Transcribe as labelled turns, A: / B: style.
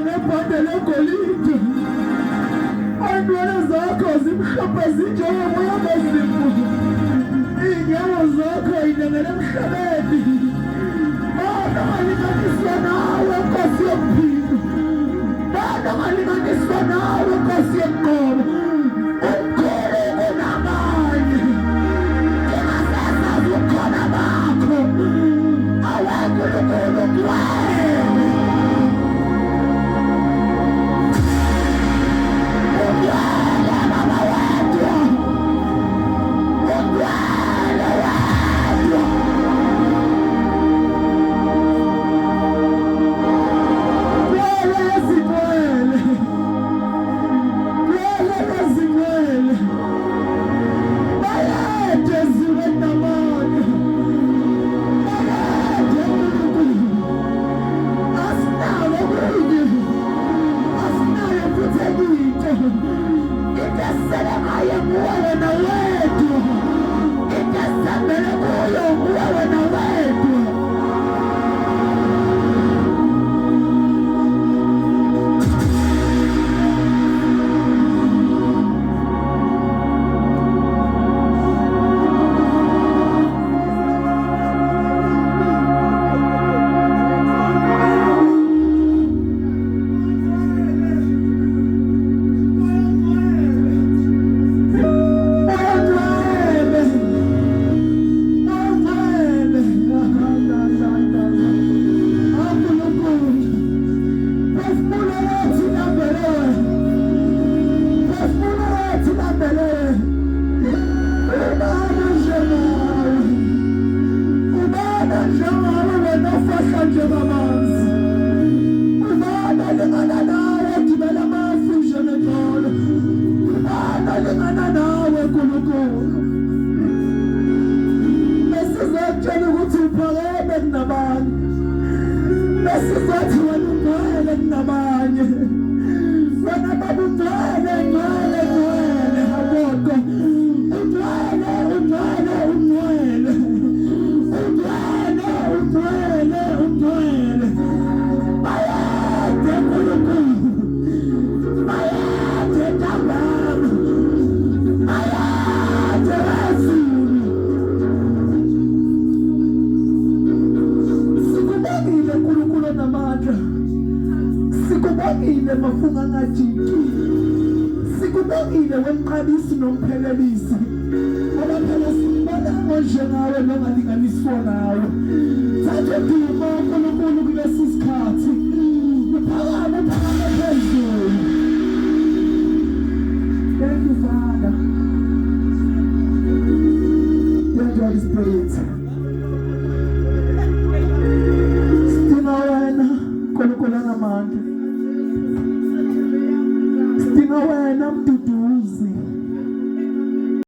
A: ngebhande legolide. Aynwele zakho zimhlophe zinjengomoya wezimvu. Iy'nyawo zakho y'nengele emhlabeni. Bana ngalinganiswa nawe Nkosi yokuphila. Bana ngalinganiswa nawe Nkosi yokuqoba. Umkhulu kunamanye. Ingasasazi ubukhona bakho. Awenkulunkulu kuwena. Ungcwele Baba wethu. Ungcwele wethu. Ngcwele ezingcwele. Ngcwele ezingcwele. Bayede ziwe namanye. Bayede uNkulunkulu. Asinayo kunye. Asinayo futhi enye into. Into esele ngayo nguwe wena wedwa. Into esembele kuyo nguwe wena wedwa. Sikubongile mafunga ngajiki. Sikubongile wemqabisi nomphelelisi. Ngoba phela sibona njengawe nongalinganiswa nawe. Thatha dumo uNkulunkulu kulesi sikhathi. Uphakame phezulu. Thank you, Father. Thank you, Holy Spirit. Sidinga wena Nkulunkulu namandla. Sidinga wena mdudu